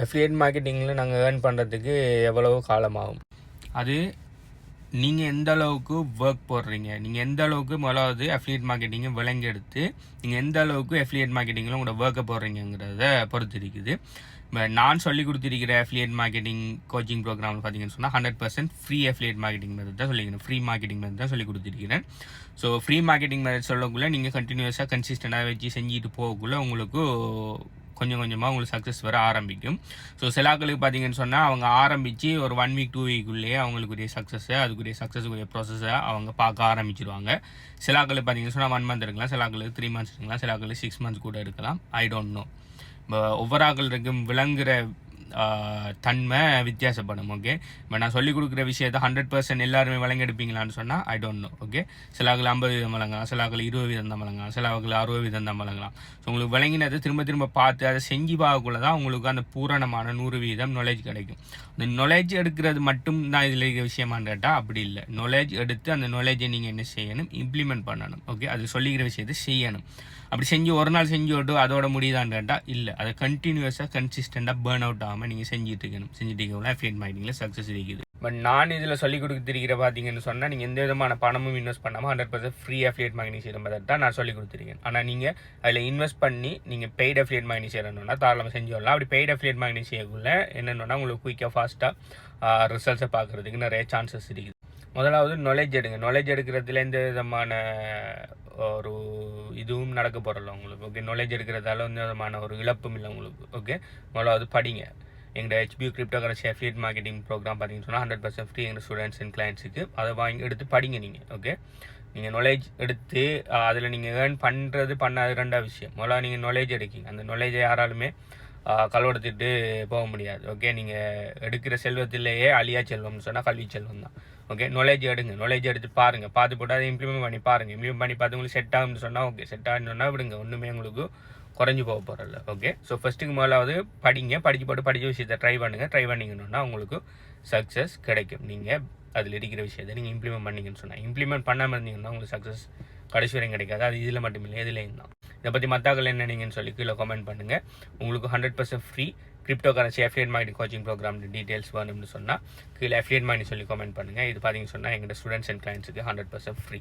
Affiliate மார்க்கெட்டிங்கில் நாங்கள் earn பண்ணுறதுக்கு எவ்வளவு காலமாகும். அது நீங்கள் எந்த அளவுக்கு ஒர்க் போடுறீங்க, நீங்கள் எந்த அளவுக்கு முதலாவது அஃபிலியேட் மார்க்கெட்டிங்கை விளங்கி எடுத்து நீங்கள் எந்த அளவுக்கு அஃபிலியேட் மார்க்கெட்டிங்கில் உங்களோட ஒர்க்கை போடுறீங்கிறத பொறுத்து இருக்குது. நான் சொல்லி கொடுத்துருக்கிற அஃபிலியேட் மார்க்கெட்டிங் கோச்சிங் ப்ரோக்ராம் பார்த்தீங்கன்னு சொன்னால் 100% ஃப்ரீ அஃபிலியேட் மார்க்கெட்டிங் மெத்தட் தான் சொல்லிக்கிறேன். ஃப்ரீ மார்க்கெட்டிங் மெத்தட் தான் சொல்லி கொடுத்துருக்கிறேன். ஸோ ஃப்ரீ மார்க்கெட்டிங் மெத்தட் சொல்லக்குள்ளே நீங்கள் கண்டினியூஸாக கன்சிஸ்டண்டாக வச்சு செஞ்சுட்டு போகக்குள்ளே உங்களுக்கு கொஞ்சம் கொஞ்சமாக உங்களுக்கு சக்ஸஸ் வர ஆரம்பிக்கும். ஸோ சிலாக்களுக்கு பார்த்தீங்கன்னு சொன்னால் அவங்க ஆரம்பித்து ஒரு 1 வீக் 2 வீக்குள்ளேயே அவங்களுக்குரிய அதுக்குரிய சக்ஸஸுக்குரிய ப்ராசஸை அவங்க பார்க்க ஆரம்பிச்சிருவாங்க. சிலாக்களுக்கு பார்த்தீங்கன்னு சொன்னால் 1 மந்த் இருக்கலாம், சிலாக்களுக்கு 3 மந்த்ஸ் இருக்கலாம், சிலாக்களுக்கு 6 மந்த்ஸ் கூட இருக்கலாம். I don't know. ஒவ்வொரு ஆக்களுக்கும் விளங்குற தன்மை வித்தியாசப்படும். ஓகே, இப்போ நான் சொல்லிக் கொடுக்குற விஷயத்தை 100% எல்லாருமே வழங்கெடுப்பீங்களான்னு சொன்னால் ஐ டோன்ட் நோ. ஓகே, சிலாக்கள் 50% வழங்கலாம், சிலாக்கள் 20% தான் வழங்கலாம், சிலாக்கள் 60% தான் வழங்கலாம். ஸோ உங்களுக்கு விளங்கினதை திரும்ப திரும்ப பார்த்து அதை செஞ்சு பார்க்கக்குள்ள தான் உங்களுக்கு அந்த பூரணமான 100% நாலேஜ் கிடைக்கும். அந்த நாலேஜ் எடுக்கிறது மட்டும் தான் இதில் இருக்கிற விஷயமான்னு கேட்டால் அப்படி இல்லை. நாலேஜ் எடுத்து அந்த நாலேஜை நீங்கள் என்ன செய்யணும், இம்ப்ளிமெண்ட் பண்ணணும். ஓகே, அது சொல்லிக்கிற விஷயத்தை செய்யணும். அப்படி செஞ்சு ஒரு நாள் செஞ்சு விட்டு அதோட முடியுதான்னு கேட்டால் இல்லை. அதை கண்டினியூஸாக கன்சிஸ்டண்டாக பேர்ன் அவுட் ஆகாமல் நீங்கள் செஞ்சுட்டு இருக்கணும். செஞ்சுட்டு இருக்கணும் அஃபிலியேட் மார்க்கெட்டிங்கில் சக்ஸஸ் இருக்குது. பட் நான் இதில் சொல்லிக் கொடுத்துருக்கிற பார்த்தீங்கன்னு சொன்னால் நீங்கள் எந்த விதமான பணமும் இன்வெஸ்ட் பண்ணாமல் 100% ஃப்ரீ அஃபிலியேட் மார்க்கெட்டிங் செய்கிற மாதிரி தான் நான் சொல்லிக் கொடுத்துருக்கேன். ஆனால் நீங்கள் அதில் இன்வெஸ்ட் பண்ணி நீங்கள் பெய்ட் அஃபிலியேட் மார்க்கெட்டிங் செய்யணும்னா தாராளமாக செஞ்சு வரலாம். அப்படி பெய்ட் அஃபிலியேட் மார்க்கெட்டிங் செய்யக்குள்ள என்னென்னா உங்களுக்கு குயிக்காக ஃபாஸ்ட்டாக ரிசல்ட்ஸை பார்க்குறதுக்கு நிறைய சான்சஸ் இருக்குது. முதலாவது நாலேஜ் எடுங்க. நாலேஜ் எடுக்கிறதுல எந்த விதமான ஒரு இதுவும் நடக்க போகிறல உங்களுக்கு. ஓகே, நாலேஜ் எடுக்கிறதால எந்த விதமான ஒரு இழப்பும் இல்லை உங்களுக்கு. ஓகே, முதலாவது படிங்க. எங்கள் HBU crypto currency affiliate marketing programme பார்த்தீங்கன்னு சொன்னால் 100% ஃப்ரீ எங்கள் ஸ்டூடெண்ட்ஸ் அண்ட் கிளைண்ட்ஸுக்கு. அதை வாங்கி எடுத்து படிங்க நீங்கள். ஓகே, நீங்கள் நாலேஜ் எடுத்து அதில் நீங்கள் ஏர்ன் பண்ணுறது பண்ணாது ரெண்டாவது விஷயம். முதல்ல நீங்கள் நாலேஜ் எடுக்கிங்க. அந்த நாலேஜை யாராலுமே கல்வெடுத்துட்டு போக முடியாது. ஓகே, நீங்கள் எடுக்கிற செல்வத்திலேயே அழியா செல்வம்னு சொன்னால் கல்வி செல்வம் தான். ஓகே, நாலேஜ் எடுங்க. நாலேஜ் எடுத்து பாருங்கள், பார்த்து போட்டு அதை இம்ப்ளிமெண்ட் பண்ணி பாருங்கள். இம்ப்ளிமெண்ட் பண்ணி பார்த்து உங்களுக்கு செட் ஆகும்னு சொன்னால் ஓகே, செட் ஆகுன்னு சொன்னால் விடுங்க, ஒன்றுமே உங்களுக்கு குறைஞ்சி போக போகிறதில்ல. ஓகே, ஸோ ஃபஸ்ட்டுக்கு முதலாவது படிங்க. படித்த விஷயத்தை ட்ரை பண்ணுங்கள். ட்ரை பண்ணிங்கன்னா உங்களுக்கு சக்ஸஸ் கிடைக்கும். நீங்கள் அதில் இருக்கிற விஷயத்தை நீங்கள் இம்ப்ளிமெண்ட் பண்ணிங்கன்னு சொன்னால். இம்ப்ளிமெண்ட் பண்ணாமல் இருந்தீங்கன்னா உங்களுக்கு சக்ஸஸ் கடைசி வரையும் கிடைக்காது. அது இதில் மட்டும் இல்லை, எதுலேயும் தான். இதை பற்றி மற்றாக்கள் என்ன நீங்கன்னு சொல்லி கீழே கமெண்ட் பண்ணுங்கள். உங்களுக்கு 100% free crypto currency affiliate marketing coaching programme details வேணும்னு சொன்னால் கீழே அஃபிலியேட் மார்க்கெட்டிங் சொல்லி கமெண்ட் பண்ணுங்கள். இது பார்த்தீங்கன்னு சொன்னால் எங்கள் ஸ்டூடெண்ட்ஸ் அண்ட் கிளைண்ட்ஸுக்கு 100% ஃப்ரீ.